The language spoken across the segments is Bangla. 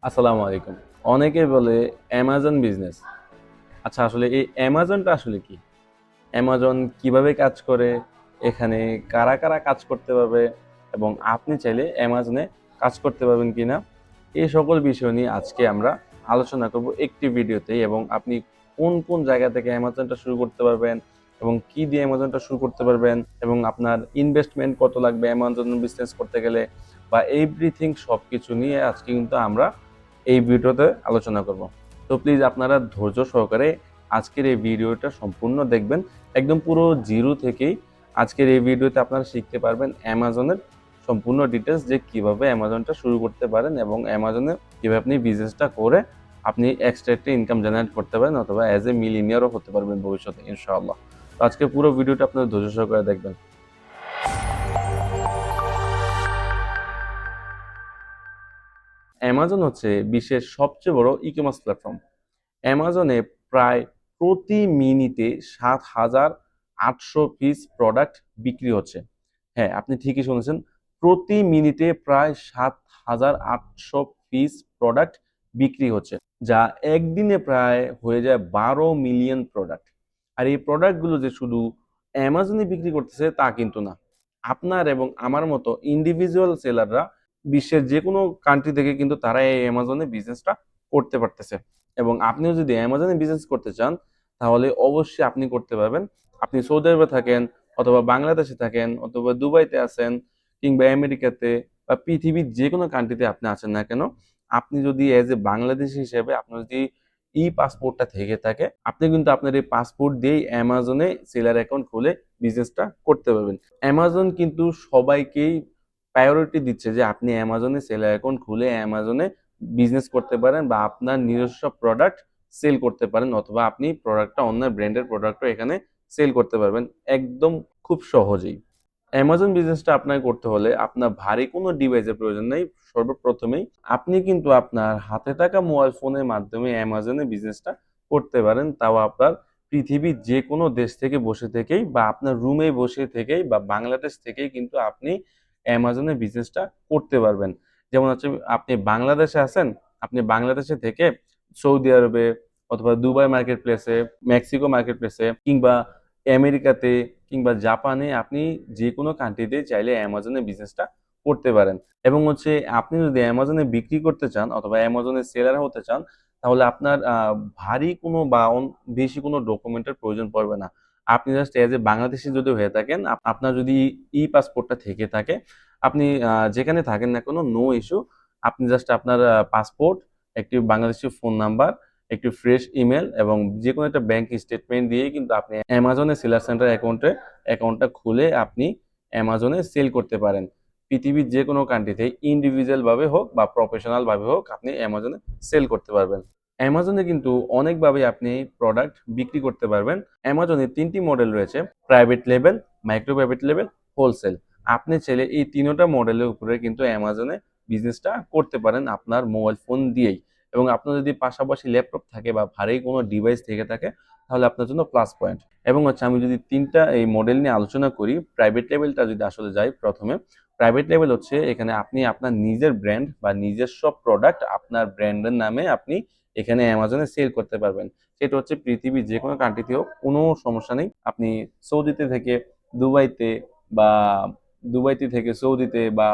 আসসালামু আলাইকুম। অনেকে বলে অ্যামাজন বিজনেস। আচ্ছা আসলে এই অ্যামাজনটা আসলে কি? অ্যামাজন কিভাবে কাজ করে? এখানে কারা, কারা কাজ করতে পারবে? এবং আপনি চাইলে অ্যামাজনে কাজ করতে পারবেন কিনা? এই সকল বিষয় নিয়ে আজকে আমরা আলোচনা করব একটি ভিডিওতেই এবং আপনি কোন, কোন জায়গা থেকে অ্যামাজনটা শুরু করতে পারবেন এবং কি দিয়ে অ্যামাজনটা শুরু করতে পারবেন এবং আপনার ইনভেস্টমেন্ট কত লাগবে অ্যামাজন বিজনেস করতে গেলে বা এভরিথিং সবকিছু নিয়ে আজকে কিন্তু আমরা এই ভিডিওতে আলোচনা করব। তো প্লিজ আপনারা ধৈর্য সহকারে আজকের এই ভিডিওটা সম্পূর্ণ দেখবেন। একদম পুরো জিরো থেকেই আজকের এই ভিডিওতে আপনারা শিখতে পারবেন অ্যামাজনের সম্পূর্ণ ডিটেলস যে কিভাবে অ্যামাজনটা শুরু করতে পারেন এবং অ্যামাজনে কিভাবে আপনি বিজনেসটা করে আপনি এক্সট্রা একটা ইনকাম জেনারেট করতে পারেন অথবা অ্যাজ এ মিলিনিয়ারও হতে পারবেন ভবিষ্যতে ইনশাআল্লাহ। তো আজকে পুরো ভিডিওটা আপনারা ধৈর্য সহকারে দেখবেন। অ্যামাজন হচ্ছে বিশ্বের সবচেয়ে বড় ই-কমার্স প্ল্যাটফর্ম। অ্যামাজনে প্রায় প্রতি মিনিটে ৭,৮০০ পিস প্রোডাক্ট বিক্রি হচ্ছে। হ্যাঁ, আপনি ঠিকই শুনেছেন। প্রতি মিনিটে প্রায় ৭,৮০০ পিস প্রোডাক্ট বিক্রি হচ্ছে। যা একদিনে প্রায় হয়ে যায় ১২ মিলিয়ন প্রোডাক্ট। আর এই প্রোডাক্টগুলো যে শুধু অ্যামাজনে বিক্রি করতেছে তা কিন্তু না। আপনার এবং আমার মতো ইন্ডিভিজুয়াল সেলাররা বিশ্বের যেকোনো কান্ট্রি থেকে কিন্তু তারা এই অ্যামাজনে বিজনেসটা করতে পারতেছে। এবং আপনিও যদি অ্যামাজনে বিজনেস করতে চান তাহলে অবশ্যই আপনি করতে পারবেন। আপনি সৌদি আরবে থাকেন অথবা বাংলাদেশে থাকেন অথবা দুবাইতে আছেন কিংবা আমেরিকাতে বা পৃথিবীর যেকোনো কান্ট্রিতে আপনি আছেন না কেন, আপনি যদি এজ এ বাংলাদেশী হিসেবে আপনার যদি পাসপোর্টটা থেকে থাকে, আপনি কিন্তু আপনার এই পাসপোর্ট দিয়েই অ্যামাজনে সেলার অ্যাকাউন্ট খুলে বিজনেসটা করতে পারবেন। অ্যামাজন কিন্তু সবাইকেই প্রায়োরিটি দিচ্ছে যে আপনি অ্যামাজনে সেলার অ্যাকাউন্ট খুলে অ্যামাজনে বিজনেস করতে পারেন বা আপনার নিজস্ব প্রোডাক্ট সেল করতে পারেন অথবা আপনি প্রোডাক্টটা অন্য ব্র্যান্ডের প্রোডাক্টও এখানে সেল করতে পারবেন একদম খুব সহজেই। অ্যামাজন বিজনেসটা আপনাকে করতে হলে আপনার ভারী কোনো ডিভাইসের প্রয়োজন নেই। সর্বপ্রথমেই আপনি কিন্তু আপনার হাতে থাকা মোবাইল ফোনের মাধ্যমে অ্যামাজনে বিজনেসটা করতে পারেন। তাও আপনার পৃথিবীর যেকোনো দেশ থেকে বসে থেকেই বা আপনার রুমে বসে থেকেই বা বাংলাদেশ থেকেই কিন্তু আপনি অ্যামাজনে বিজনেসটা করতে পারবেন। যেমন হচ্ছে আপনি বাংলাদেশে আছেন, আপনি বাংলাদেশে থেকে সৌদি আরবে অথবা দুবাই মার্কেট প্লেসে, মেক্সিকো মার্কেট প্লেসে কিংবা আমেরিকাতে কিংবা জাপানে আপনি যেকোনো কান্ট্রিতে চাইলে অ্যামাজনে বিজনেসটা করতে পারেন। এবং হচ্ছে আপনি যদি অ্যামাজনে বিক্রি করতে চান অথবা অ্যামাজনের সেলার হতে চান, তাহলে আপনার ভারী কোনো বা বেশি কোনো ডকুমেন্টের প্রয়োজন পড়বে না। আপনি জাস্ট এজ এ বাংলাদেশী যদি হয়ে থাকেন, আপনার যদি পাসপোর্টটা থেকে থাকে, আপনি যেখানে থাকেন না কেন নো ইস্যু। আপনি জাস্ট আপনার পাসপোর্ট, একটি বাংলাদেশী ফোন নাম্বার, একটি ফ্রেশ ইমেইল এবং যেকোনো একটা ব্যাংক স্টেটমেন্ট দিয়েই কিন্তু আপনি অ্যামাজনে সেলার সেন্টার অ্যাকাউন্টটা খুলে আপনি অ্যামাজনে সেল করতে পারেন। পৃথিবীর যেকোনো কান্ট্রিতে ইন্ডিভিজুয়াল ভাবে হোক বা প্রফেশনাল ভাবে হোক আপনি অ্যামাজনে সেল করতে পারবেন। অ্যামাজনে কিন্তু অনেকভাবে আপনি প্রোডাক্ট বিক্রি করতে পারবেন। অ্যামাজনে ৩ টি মডেল রয়েছে। Private level, micro private level, wholesale. আপনি চাইলে এই ৩ টা মডেলের উপরে কিন্তু অ্যামাজনে বিজনেসটা করতে পারেন আপনার মোবাইল ফোন দিয়েই। এবং আপনার যদি পাশাপাশি ল্যাপটপ থাকে বা ভারী কোনো ডিভাইস থেকে থাকে তাহলে আপনার জন্য প্লাস পয়েন্ট। এবং হচ্ছে আমি যদি ৩ টা এই মডেল নিয়ে আলোচনা করি, প্রাইভেট লেভেলটা যদি আসলে যাই ১ম এ, প্রাইভেট লেভেল হচ্ছে এখানে আপনি আপনার নিজের ব্র্যান্ড বা নিজস্ব প্রোডাক্ট আপনার ব্র্যান্ডের নামে আপনি এখানে অ্যামাজনে সেল করতে পারবেন। সেটা হচ্ছে পৃথিবীর যেকোনো কান্ট্রিতে হোক, কোনো সমস্যা নেই। আপনি সৌদিতে থেকে দুবাইতে বা দুবাইতে থেকে সৌদিতে বা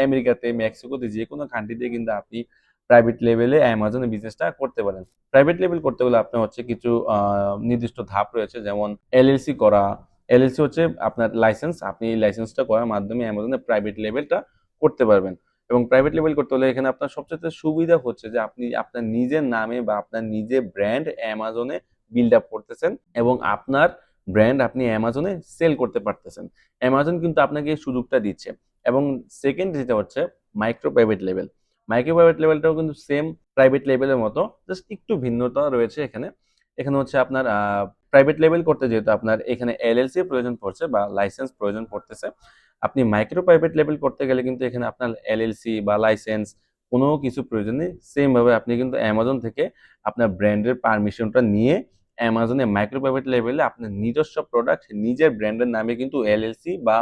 আমেরিকাতে, মেক্সিকোতে যেকোনো কান্ট্রিতে কিন্তু আপনি প্রাইভেট লেভেলে অ্যামাজনে বিজনেসটা করতে পারেন। প্রাইভেট লেভেল করতে হলে আপনার হচ্ছে কিছু নির্দিষ্ট ধাপ রয়েছে যেমন এলএলসি করা। এলএলসি হচ্ছে আপনার লাইসেন্স। আপনি এই লাইসেন্সটা করার মাধ্যমে অ্যামাজনে প্রাইভেট লেভেলটা করতে পারবেন। এবং প্রাইভেট লেভেল করতে হলে এখানে আপনার সবচাইতে সুবিধা হচ্ছে যে আপনি আপনার নিজের নামে বা আপনার নিজের ব্র্যান্ড অ্যামাজনে বিল্ড আপ করতেছেন এবং আপনার ব্র্যান্ড আপনি অ্যামাজনে সেল করতে পারতেছেন। অ্যামাজন কিন্তু আপনাকে এই সুযোগটা দিচ্ছে। এবং সেকেন্ড যেটা হচ্ছে micro private level. Micro private লেভেলটাও কিন্তু সেম প্রাইভেট লেভেলের মতো, জাস্ট একটু ভিন্নতা রয়েছে এখানে। এখানে হচ্ছে আপনার প্রাইভেট লেভেল করতে যেহেতু আপনার এখানে এলএলসি এর প্রয়োজন পড়ছে বা লাইসেন্স প্রয়োজন পড়তেছে। আপনি মাইক্রো প্রাইভেট লেভেল করতে গেলে কিন্তু এখানে আপনার এলএলসি বা লাইসেন্স কোনো কিছু প্রয়োজন নেই। সেম ভাবে আপনি কিন্তু অ্যামাজন থেকে আপনার ব্র্যান্ডের পারমিশনটা নিয়ে অ্যামাজনে মাইক্রো প্রাইভেট লেভেলে আপনার নিজস্ব প্রোডাক্ট নিজের ব্র্যান্ডের নামে কিন্তু এলএলসি বা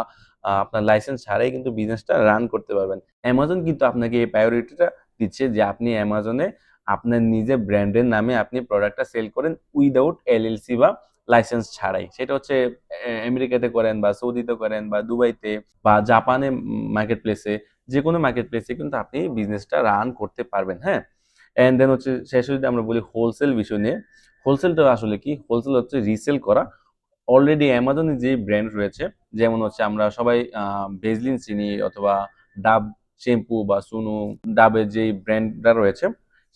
আপনার লাইসেন্স ছাড়াই কিন্তু বিজনেসটা রান করতে পারবেন। অ্যামাজন কিন্তু আপনাকে এই প্রায়োরিটিটা দিচ্ছে যে আপনি অ্যামাজনে আপনার নিজের ব্র্যান্ডের নামে আপনি প্রোডাক্টটা সেল করেন উইদাউট এলএলসি বা লাইসেন্স ছাড়াই। সেটা হচ্ছে আমেরিকাতে করেন বা সৌদিতে করেন বা দুবাইতে বা জাপানে মার্কেট প্লেসে, যে কোনো মার্কেট প্লেসে কিন্তু আপনি বিজনেসটা রান করতে পারবেন। হ্যাঁ, এন্ড দেন হচ্ছে শেষে যদি আমরা বলি হোলসেল বিষয় নিয়ে, হোলসেলটা আসলে কি? হোলসেল হচ্ছে রিসেল করা অলরেডি অ্যামাজনে যে ব্র্যান্ড রয়েছে, যেমন হচ্ছে আমরা সবাই ভেজলিন চিনি অথবা ডাব শ্যাম্পু বা সুনু, ডাবের যেই ব্র্যান্ডটা রয়েছে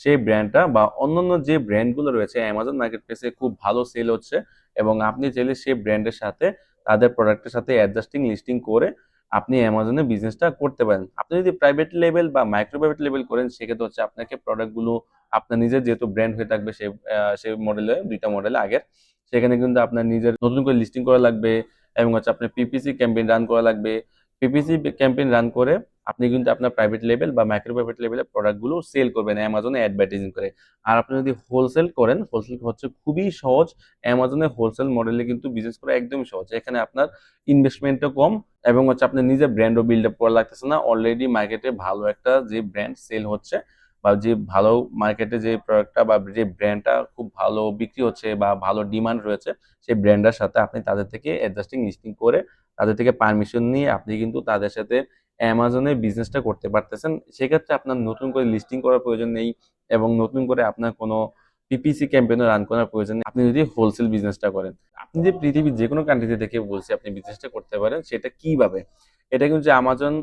সেই ব্র্যান্ডটা বা অন্যান্য যে ব্র্যান্ডগুলো রয়েছে অ্যামাজন মার্কেট প্লেসে খুব ভালো সেল হচ্ছে, এবং আপনি চাইলে সেই ব্র্যান্ডের সাথে তাদের প্রোডাক্টের সাথে অ্যাডজাস্টিং লিস্টিং করে আপনি অ্যামাজনে বিজনেসটা করতে পারেন। আপনি যদি প্রাইভেট লেভেল বা মাইক্রো প্রাইভেট লেভেল করেন সেক্ষেত্রে হচ্ছে আপনাকে প্রোডাক্টগুলো আপনার নিজের যেহেতু ব্র্যান্ড হয়ে থাকবে সেই মডেলে, দুইটা মডেলে আগের, সেখানে কিন্তু আপনার নিজের নতুন করে লিস্টিং করা লাগবে এবং হচ্ছে আপনার পিপিসি ক্যাম্পেইন রান করা লাগবে। পিপিসি ক্যাম্পেইন রান করে আপনি কিন্তু আপনার প্রাইভেট লেভেল বা মাইক্রো প্রাইভেট লেভেলের প্রোডাক্টগুলো সেল করবেন অ্যামাজনে অ্যাডভার্টাইজিং করে। আর আপনি যদি হোলসেল করেন, হোলসেল হচ্ছে খুবই সহজ। অ্যামাজনে হোলসেল মডেলে কিন্তু বিজনেস করা একদমই সহজ। এখানে আপনার ইনভেস্টমেন্টও কম এবং হচ্ছে আপনার নিজের ব্র্যান্ডও বিল্ড আপ করা লাগতেছে না। অলরেডি মার্কেটে ভালো একটা যে ব্র্যান্ড সেল হচ্ছে বা যে ভালো মার্কেটে যে প্রোডাক্টটা বা যে ব্র্যান্ডটা খুব ভালো বিক্রি হচ্ছে বা ভালো ডিমান্ড রয়েছে, সেই ব্র্যান্ডের সাথে আপনি তাদের থেকে অ্যাডজাস্টিং লিস্টিং করে তাদের থেকে পারমিশন নিয়ে আপনি কিন্তু তাদের সাথে অ্যামাজনে বিজনেসটা করতে পারতেছেন। সেক্ষেত্রে আপনার নতুন করে লিস্টিং করার প্রয়োজন নেই এবং নতুন করে আপনার কোনো পিপিসি ক্যাম্পেইনও রান করার প্রয়োজন নেই আপনি যদি হোলসেল বিজনেসটা করেন। আপনি যে পৃথিবীর যে কোনো কান্ট্রিতে থেকে বলছি আপনি বিজনেসটা করতে পারেন, সেটা কিভাবে? এটা কিন্তু অ্যামাজন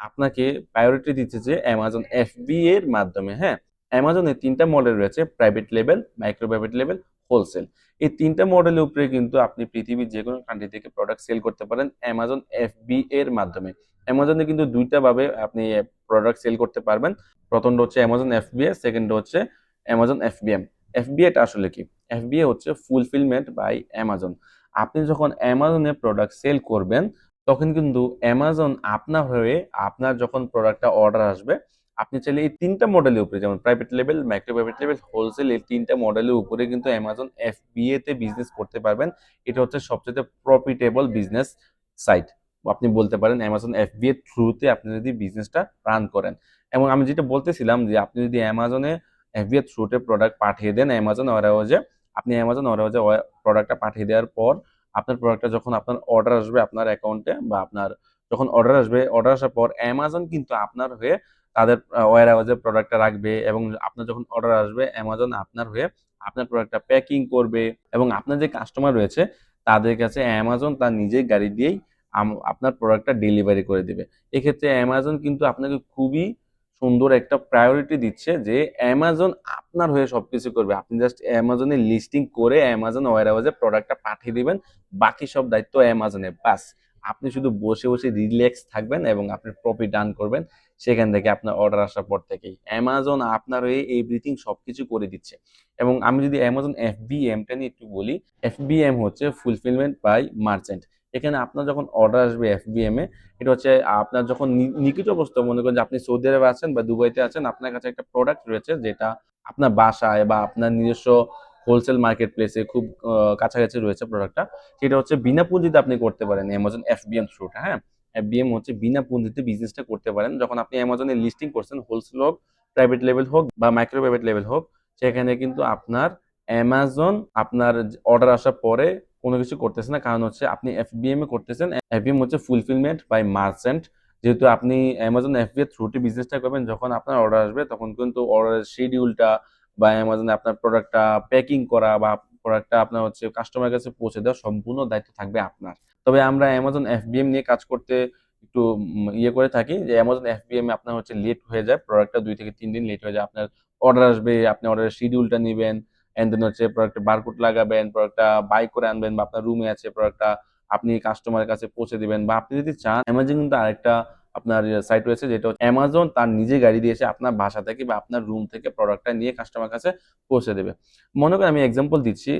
আপনাকে প্রায়োরিটি দিচ্ছে যে অ্যামাজন এফবি এর মাধ্যমে। হ্যাঁ, অ্যামাজনে ৩টা মডেল রয়েছে, private level, micro private level, wholesale. এই ৩টা মডেলের উপরে কিন্তু আপনি পৃথিবীর যে কোনো কান্ট্রি থেকে প্রোডাক্ট সেল করতে পারেন অ্যামাজন এফবি এর মাধ্যমে। অ্যামাজনে কিন্তু ২টা ভাবে আপনি প্রোডাক্ট সেল করতে পারবেন। প্রথমটা হচ্ছে অ্যামাজন এফবিএ, সেকেন্ড হচ্ছে অ্যামাজন এফবিএম। এফবিএ টা আসলে কি? এফবিএ হচ্ছে ফুলফিলমেন্ট বাই অ্যামাজন। আপনি যখন অ্যামাজনে প্রোডাক্ট সেল করবেন তখন কিন্তু অ্যামাজন আপনার হয়ে আপনার যখন প্রোডাক্টটা অর্ডার আসবে, আপনি চাইলে এই ৩টা মডেলের উপরে যেমন private level, micro private level, wholesale এই ৩টা মডেলের উপরে কিন্তু অ্যামাজন এফবিএ তে বিজনেস করতে পারবেন। এটা হচ্ছে সবচেয়ে প্রফিটেবল বিজনেস সাইট। আপনি বলতে পারেন অ্যামাজন এফবিএ থ্রুতে আপনি যদি বিজনেসটা রান করেন। এবং আমি যেটা বলতেছিলাম যে আপনি যদি অ্যামাজনে এফবিএ থ্রুতে প্রোডাক্ট পাঠিয়ে দেন অ্যামাজন ওয়ারহাউসে, আপনি অ্যামাজন ওয়ারহাউসে প্রোডাক্টটা পাঠিয়ে দেওয়ার পর আপনার প্রোডাক্টটা যখন আপনার অর্ডার আসবে আপনার অ্যাকাউন্টে বা আপনার যখন অর্ডার আসবে, অর্ডার আসার পর অ্যামাজন কিন্তু আপনার হয়ে তাদের ওয়্যার হাউসে প্রোডাক্টটা রাখবে এবং আপনার যখন অর্ডার আসবে অ্যামাজন আপনার হয়ে আপনার প্রোডাক্টটা প্যাকিং করবে এবং আপনার যে কাস্টমার রয়েছে তাদের কাছে অ্যামাজন তার নিজের গাড়ি দিয়েই আপনার প্রোডাক্টটা ডেলিভারি করে দেবে। এক্ষেত্রে অ্যামাজন কিন্তু আপনাকে খুবই সুন্দর একটা প্রায়োরিটি দিচ্ছে যে অ্যামাজন আপনার হয়ে সবকিছু করবে। আপনি জাস্ট অ্যামাজনে লিস্টিং করে অ্যামাজন ওয়্যার হাউসে প্রোডাক্টটা পাঠিয়ে দিবেন। বাকি সব দায়িত্ব অ্যামাজনের। বাস আপনি শুধু বসে, বসে রিল্যাক্স থাকবেন এবং আপনি প্রফিট আর্ন করবেন সেখান থেকে আপনার অর্ডার আসার পর থেকেই। অ্যামাজন আপনার হয়ে এভরিথিং সবকিছু করে দিচ্ছে। এবং আমি যদি অ্যামাজন এফবিএম টা নিয়ে একটু বলি, এফবিএম হচ্ছে ফুলফিলমেন্ট বাই মার্চেন্ট। এখানে আপনার যখন অর্ডার আসবে এফবিএম এ, এটা হচ্ছে আপনার যখন নিকট অবস্থা মনে করেন যে আপনি সৌদি আরবে আছেন বা দুবাইতে আছেন, আপনার কাছে একটা প্রোডাক্ট রয়েছে যেটা আপনার বাসায় বা আপনার নিজস্ব হোলসেল মার্কেট প্লেসে খুব কাছাকাছি রয়েছে প্রোডাক্টটা। সেটা হচ্ছে বিনা পুঁজিতে আপনি করতে পারেন অ্যামাজন এফবিএম থ্রুটা। হ্যাঁ, এফবিএম হচ্ছে বিনা পুঁজিতে বিজনেসটা করতে পারেন। যখন আপনি অ্যামাজনে লিস্টিং করছেন হোলসেল হোক, প্রাইভেট লেভেল হোক বা মাইক্রো প্রাইভেট লেভেল হোক, সেখানে কিন্তু আপনার অ্যামাজন আপনার অর্ডার আসার পরে কোনো কিছু করতেছে না। কারণ হচ্ছে আপনি এফবিএম এ করতেছেন। এফবিএম হচ্ছে ফুলফিলমেন্ট বাই মার্চেন্ট। যেহেতু আপনি অ্যামাজন এফবিএ থ্রুতে বিজনেসটা করবেন, যখন আপনার অর্ডার আসবে তখন কিন্তু অর্ডারের শিডিউলটা বা অ্যামাজনে আপনার প্রোডাক্টটা প্যাকিং করা বা প্রোডাক্টটা আপনার হচ্ছে কাস্টমারের কাছে পৌঁছে দেওয়ার সম্পূর্ণ দায়িত্ব থাকবে আপনার। তবে আমরা অ্যামাজন এফবিএম নিয়ে কাজ করতে একটু ইয়ে করে থাকি যে অ্যামাজন এফবিএম এ আপনার হচ্ছে লেট হয়ে যায়। প্রোডাক্টটা ২ থেকে ৩ দিন লেট হয়ে যায়। আপনার অর্ডার আসবে, আপনি অর্ডারের শিডিউলটা নিবেন, অ্যান্ড দেন হচ্ছে প্রোডাক্টের বারকোড লাগাবেন, প্রোডাক্টটা বাই করে আনবেন বা আপনার রুমে আছে প্রোডাক্টটা আপনি কাস্টমারের কাছে পৌঁছে দিবেন। বা আপনি যদি চান অ্যামাজন কিন্তু আরেকটা আপনার সাইট রয়েছে যেটা হচ্ছে অ্যামাজন তার নিজে গাড়ি দিয়ে এসে আপনার বাসা থেকে বা আপনার রুম থেকে প্রোডাক্টটা নিয়ে কাস্টমার কাছে পৌঁছে দেবে। মনে করেন আমি এক্সাম্পল দিচ্ছি,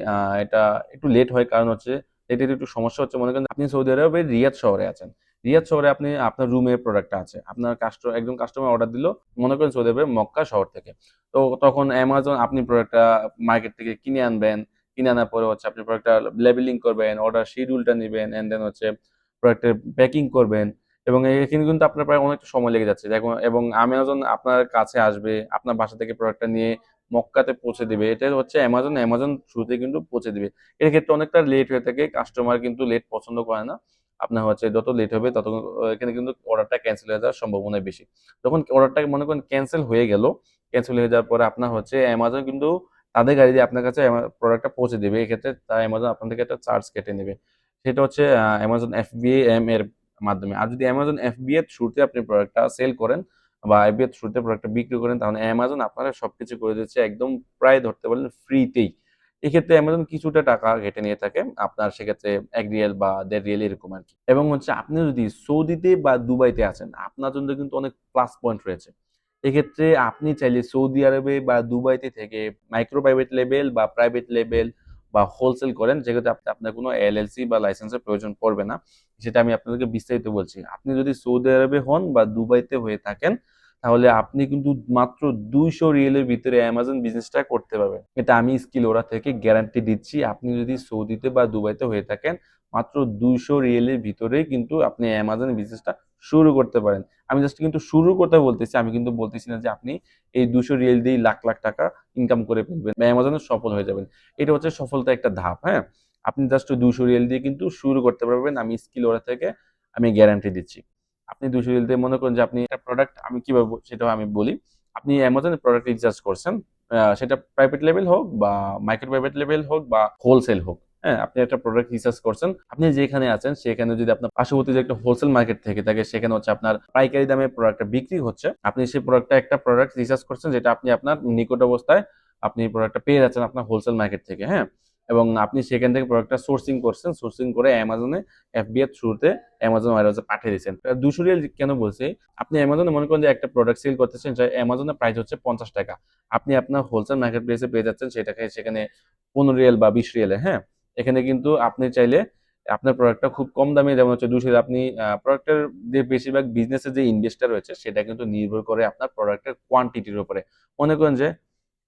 এটা একটু লেট হয় কারণ হচ্ছে এটার একটু সমস্যা হচ্ছে। মনে করেন আপনি সৌদি আরবের রিয়াদ শহরে আছেন। রিয়াদ শহরে আপনি আপনার রুমে প্রোডাক্টটা আছে। আপনার একজন কাস্টমার অর্ডার দিল মনে করেন সৌদি আরবের মক্কা শহর থেকে। তো তখন অ্যামাজন আপনি প্রোডাক্টটা মার্কেট থেকে কিনে আনবেন। কিনে আনার পরে হচ্ছে আপনি প্রোডাক্টটা লেবেলিং করবেন, অর্ডার শিডিউলটা নিবেন, অ্যান্ড দেন হচ্ছে প্রোডাক্টের প্যাকিং করবেন। এবং এখানে কিন্তু আপনার প্রায় অনেকটা সময় লেগে যাচ্ছে এবং অ্যামাজন আপনার কাছে আসবে, আপনার বাসা থেকে প্রোডাক্টটা নিয়ে মক্কাতে পৌঁছে দিবে। এটা হচ্ছে অ্যামাজন থ্রুতে কিন্তু পৌঁছে দিবে। এর ক্ষেত্রে অনেকটা লেট হয়ে থাকে। কাস্টমার কিন্তু লেট পছন্দ করে না। আপনার হচ্ছে যত লেট হবে তত এখানে কিন্তু অর্ডারটা ক্যানসেল হয়ে যাওয়ার সম্ভাবনা বেশি। যখন অর্ডারটা মনে করেন ক্যানসেল হয়ে গেল, ক্যানসেল হয়ে যাওয়ার পরে আপনার হচ্ছে অ্যামাজন কিন্তু তাদের গাড়ি দিয়ে আপনার কাছে প্রোডাক্টটা পৌঁছে দিবে। এক্ষেত্রে অ্যামাজন আপনার থেকে একটা চার্জ কেটে নেবে। সেটা হচ্ছে অ্যামাজন FBA এর মাধ্যমে। আর যদি অ্যামাজন FBA এর থ্রুতে আপনি প্রোডাক্টটা সেল করেন বা FBA এর থ্রুতে প্রোডাক্টটা বিক্রি করেন, তাহলে অ্যামাজন আপনারা সবকিছু করে দিচ্ছে একদম প্রায় ধরতে পারলেন ফ্রিতেই। এক্ষেত্রে অ্যামাজন কিছুটা টাকা কেটে নিয়ে থাকে। আপনার সেক্ষেত্রে ১ রিয়াল বা ১.৫ রিয়াল এরকম আরকি। এবং হচ্ছে আপনি যদি সৌদিতে বা দুবাইতে আছেন, আপনার জন্য কিন্তু অনেক প্লাস পয়েন্ট রয়েছে। এক্ষেত্রে আপনি চাইলে সৌদি আরবে বা দুবাইতে থেকে মাইক্রো প্রাইভেট লেবেল বা প্রাইভেট লেবেল বা হোলসেল করেন, যেক্ষেত্রে আপনার কোনো LLC বা লাইসেন্সের প্রয়োজন পড়বে না। সেটা আমি আপনাদেরকে বিস্তারিত বলছি। আপনি যদি সৌদি আরবে হন বা দুবাইতে হয়ে থাকেন, তাহলে আপনি কিন্তু মাত্র ২০০ রিয়ালের ভিতরে অ্যামাজন বিজনেসটা করতে পারবেন। এটা আমি স্কিল ওরা থেকে গ্যারান্টি দিচ্ছি। আপনি যদি সৌদিতে বা দুবাইতে হয়ে থাকেন, মাত্র ২০০ রিয়ালের ভিতরেই কিন্তু আপনি অ্যামাজন বিজনেসটা শুরু করতে পারেন। আমি জাস্ট কিন্তু শুরুর কথা বলতেছি। আমি কিন্তু বলতেছি না যে আপনি এই ২০০ রিয়াল দিয়েই লাখ, লাখ টাকা ইনকাম করে ফেলবেন বা অ্যামাজনে সফল হয়ে যাবেন। এটা হচ্ছে সফলতার একটা ধাপ, হ্যাঁ? আপনি জাস্ট ২০০ রিয়াল দিয়ে কিন্তু শুরু করতে পারবেন। আমি স্কিল ওরা থেকে আমি গ্যারান্টি দিচ্ছি। আপনি ২০০ রিয়াল দিয়ে মনে করেন যে আপনি একটা প্রোডাক্ট আমি কিভাবে সেটাও আমি বলি। আপনি অ্যামাজনে প্রোডাক্ট রিসার্চ করছেন। সেটা প্রাইভেট লেভেল হোক বা মাইক্রো প্রাইভেট লেভেল হোক বা হোলসেল হোক। হ্যাঁ? আপনি একটা প্রোডাক্ট রিসার্চ করছেন। আপনি যেখানে আছেন সেখানে যদি আপনার পার্শ্ববর্তী যে একটা হোলসেল মার্কেট থেকে থাকে সেখানে হচ্ছে আপনার পাইকারি দামে প্রোডাক্টটা বিক্রি হচ্ছে। আপনি সেই একটা প্রোডাক্ট রিসার্চ করছেন যেটা আপনি আপনার নিকট অবস্থায় আপনি প্রোডাক্টটা পেয়ে যাচ্ছেন আপনার হোলসেল মার্কেট থেকে, হ্যাঁ? এবং আপনি সেখান থেকে প্রোডাক্টটা সোর্সিং করছেন। সোর্সিং করে অ্যামাজনে FBA এর থ্রুতে অ্যামাজন ওয়্যারহাউসে পাঠিয়ে দিয়েছেন। ২০০ রিয়াল কেন বলছি? আপনি অ্যামাজনে মনে করেন যে একটা প্রোডাক্ট সেল করতেছেন, যে অ্যামাজনের প্রাইস হচ্ছে ৳৫০। আপনি আপনার হোলসেল মার্কেট প্লেসে পেয়ে যাচ্ছেন সেটাকে সেখানে ১৫ রিয়াল বা ২০ রিয়ালে, হ্যাঁ? এখানে কিন্তু আপনি চাইলে আপনার প্রোডাক্টটা খুব কম দামে, যেমন হচ্ছে ২০০ আপনি প্রোডাক্টের যে বেশিরভাগ বিজনেসের যে ইনভেস্টটা রয়েছে সেটা কিন্তু নির্ভর করে আপনার প্রোডাক্টের কোয়ান্টিটির উপরে। মনে করেন যে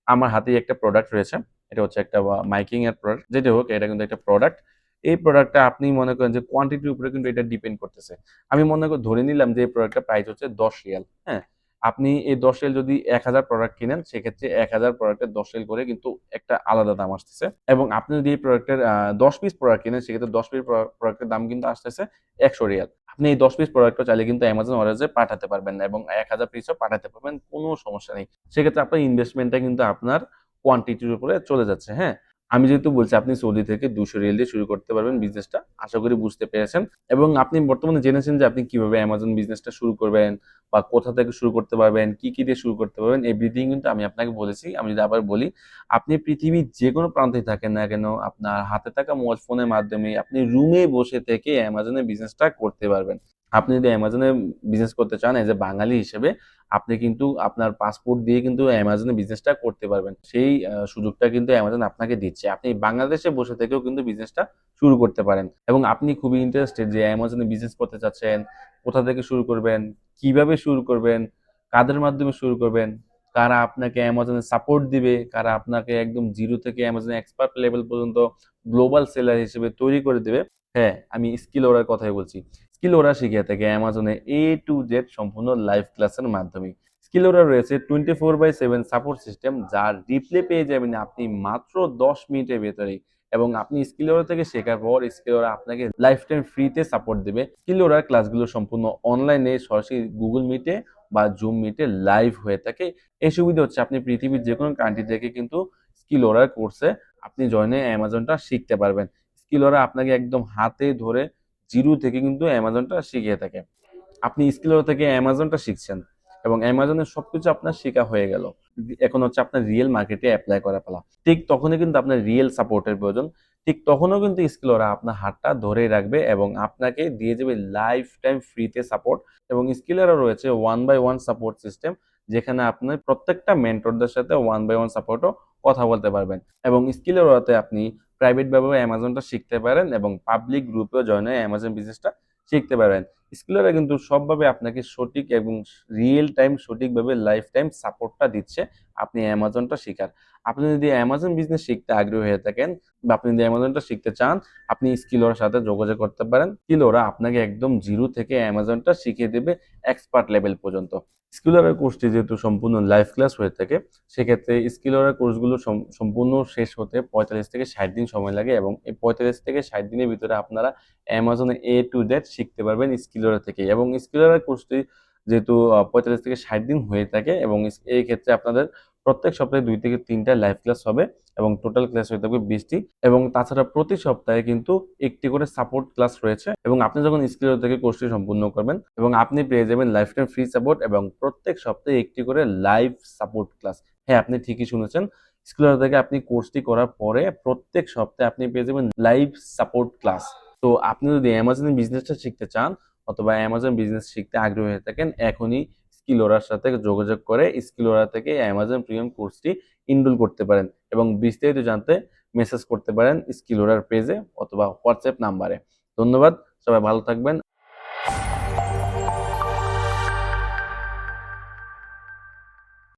আমার হাতেই একটা প্রোডাক্ট রয়েছে। এটা হচ্ছে একটা মাইকিং এর প্রোডাক্ট। যেটাই হোক, এটা কিন্তু একটা প্রোডাক্ট। এই প্রোডাক্টটা আপনি মনে করেন যে কোয়ান্টিটির উপরে কিন্তু এটা ডিপেন্ড করতেছে। আমি ধরে নিলাম যে এই প্রোডাক্টটার প্রাইস হচ্ছে ১০ রিয়াল। হ্যাঁ? আপনি এই ১০ রিয়াল যদি ১,০০০ প্রোডাক্ট কিনেন, সেক্ষেত্রে ১,০০০ প্রোডাক্টের ১০ রিয়াল করে কিন্তু একটা আলাদা দাম আসতেছে। এবং আপনি যদি এই প্রোডাক্টের ১০ পিস প্রোডাক্ট কিনেন, সেক্ষেত্রে ১০ পিস প্রোডাক্টের দাম কিন্তু আসতেছে ১০০ রিয়াল। আপনি এই ১০ পিস প্রোডাক্টও চাইলে কিন্তু অ্যামাজন ওয়ারেহাউসে পাঠাতে পারবেন এবং ১,০০০ পিসও পাঠাতে পারবেন। কোনো সমস্যা নেই। সেক্ষেত্রে আপনার ইনভেস্টমেন্টটা কিন্তু আপনার কোয়ান্টিটির উপরে চলে যাচ্ছে, হ্যাঁ? আমি যেহেতু বলছি আপনি সৌদি থেকে ২০০ রিয়াল দিয়ে শুরু করতে পারবেন বিজনেসটা। আশা করি বুঝতে পেরেছেন। এবং আপনি বর্তমানে জেনেছেন যে আপনি কিভাবে অ্যামাজন বিজনেসটা শুরু করবেন বা কোথা থেকে শুরু করতে পারবেন, কি দিয়ে শুরু করতে পারবেন, এভরিথিং কিন্তু আমি আপনাকে বলেছি। আমি যদি আবার বলি, আপনি পৃথিবীর যেকোনো প্রান্তেই থাকেন না কেন, আপনার হাতে থাকা মোবাইল ফোনের মাধ্যমে আপনি রুমে বসে থেকে অ্যামাজনে বিজনেসটা করতে পারবেন। আপনি যদি অ্যামাজনে বিজনেস করতে চান এজ এ বাঙালি হিসেবে, আপনি কিন্তু আপনার পাসপোর্ট দিয়ে কিন্তু অ্যামাজনে বিজনেসটা করতে পারবেন। সেই সুযোগটা কিন্তু অ্যামাজন আপনাকে দিচ্ছে। আপনি বাংলাদেশে বসে থেকেও কিন্তু বিজনেসটা শুরু করতে পারেন। এবং আপনি খুবই ইন্টারেস্টেড যে অ্যামাজনে বিজনেস করতে চাচ্ছেন, কোথা থেকে শুরু করবেন, কিভাবে শুরু করবেন, কাদের মাধ্যমে শুরু করবেন, কারা আপনাকে অ্যামাজনে সাপোর্ট দিবে, কারা আপনাকে একদম জিরো থেকে অ্যামাজনে এক্সপার্ট লেভেল পর্যন্ত গ্লোবাল সেলার হিসেবে তৈরি করে দিবে। হ্যাঁ, আমি স্কিল ওরার কথাই বলছি। স্কিল ওরা শিখিয়ে থাকে অ্যামাজনে A to Z সম্পূর্ণ লাইভ ক্লাসের মাধ্যমে। স্কিল ওরা রয়েছে 24/7 সাপোর্ট সিস্টেম, যার রিপ্লে পেয়ে যাবেন আপনি মাত্র ১০ মিনিটের ভেতরেই। এবং আপনি স্কিল ওরা থেকে শেখার পর স্কিল ওরা আপনাকে লাইফ টাইম ফ্রিতে সাপোর্ট দেবে। স্কিল ওরার ক্লাসগুলো সম্পূর্ণ অনলাইনে সরাসরি গুগল মিটে বা জুম মিটে লাইভ হয়ে থাকে। এই সুবিধা হচ্ছে আপনি পৃথিবীর যেকোনো কান্ট্রি থেকে কিন্তু স্কিল ওরার কোর্সে আপনি জয়েন হয়ে অ্যামাজনটা শিখতে পারবেন। স্কিল ওরা আপনাকে একদম হাতে ধরে জিরো থেকে কিন্তু অ্যামাজনটা শিখিয়ে থাকে। আপনি স্কিলর থেকে অ্যামাজনটা শিখছেন এবং অ্যামাজনের সবকিছু আপনার শেখা হয়ে গেল। এখন হচ্ছে আপনার রিয়েল মার্কেটে এপ্লাই করা পালা। ঠিক তখনই কিন্তু আপনার রিয়েল সাপোর্টের প্রয়োজন। ঠিক তখনও কিন্তু স্কিলররা আপনার হাতটা ধরেই রাখবে এবং আপনাকে দিয়ে যাবে লাইফ টাইম ফ্রিতে সাপোর্ট। এবং স্কিলেরও রয়েছে 1 বাই 1 সাপোর্ট সিস্টেম, যেখানে আপনার প্রত্যেকটা মেন্টরদের সাথে 1 বাই 1 সাপোর্টও কথা বলতে পারবেন। এবং স্কিলেরতে আপনি প্রাইভেট ভাবেও অ্যামাজনটা শিখতে পারেন এবং পাবলিক গ্রুপেও জয়েন হয়ে অ্যামাজন বিজনেসটা শিখতে পারবেন। স্কিলাররা কিন্তু সবভাবে আপনাকে সঠিক এবং রিয়েল টাইম সঠিকভাবে লাইফ টাইম সাপোর্টটা দিচ্ছে আপনি অ্যামাজনটা শেখার। আপনি যদি অ্যামাজন বিজনেস শিখতে আগ্রহী হয়ে থাকেন বা আপনি যদি অ্যামাজনটা শিখতে চান, আপনি স্কিলরের সাথে যোগাযোগ করতে পারেন। স্কিলররা আপনাকে একদম জিরো থেকে অ্যামাজনটা শিখিয়ে দেবে এক্সপার্ট লেভেল পর্যন্ত। স্কিলরের কোর্সটি যেহেতু সম্পূর্ণ লাইভ ক্লাস হয়ে থাকে, সেক্ষেত্রে স্কিলরের কোর্সগুলো সম্পূর্ণ শেষ হতে ৪৫ থেকে ৬০ দিন সময় লাগে এবং এই ৪৫ থেকে ৬০ দিনের ভিতরে আপনারা অ্যামাজনে A to Z শিখতে পারবেন স্কিলরের থেকে। এবং স্কিলরের কোর্সটি যেহেতু ৪৫ থেকে ৬০ দিন হয়ে থাকে এবং এই ক্ষেত্রে আপনাদের প্রত্যেক সপ্তাহে ২ থেকে ৩ টা লাইভ ক্লাস হবে এবং টোটাল ক্লাস হয়ে থাকবে ২০ টি। এবং তাছাড়া প্রতি সপ্তাহে কিন্তু একটি করে সাপোর্ট ক্লাস রয়েছে এবং আপনি যখন স্কিলর থেকে কোর্সটি সম্পূর্ণ করবেন এবং আপনি পেয়ে যাবেন লাইফ টাইম ফ্রি সাপোর্ট এবং প্রত্যেক সপ্তাহে একটি করে লাইভ সাপোর্ট ক্লাস। হ্যাঁ, আপনি ঠিকই শুনেছেন। স্কিলর থেকে আপনি কোর্সটি করার পরে প্রত্যেক সপ্তাহে আপনি পেয়ে যাবেন লাইভ সাপোর্ট ক্লাস। তো আপনি যদি অ্যামাজন বিজনেসটা শিখতে চান অথবা অ্যামাজন বিজনেস শিখতে আগ্রহী হয়ে থাকেন, এখনই স্কিলোরার সাথে যোগাযোগ করে স্কিলোরা থেকে অ্যামাজন প্রিমিয়াম কোর্সটি ইনরোল করতে পারেন এবং বিস্তারিত জানতে মেসেজ করতে পারেন স্কিলোরার পেজে অথবা হোয়াটসঅ্যাপ নাম্বারে। ধন্যবাদ, সবাই ভালো থাকবেন।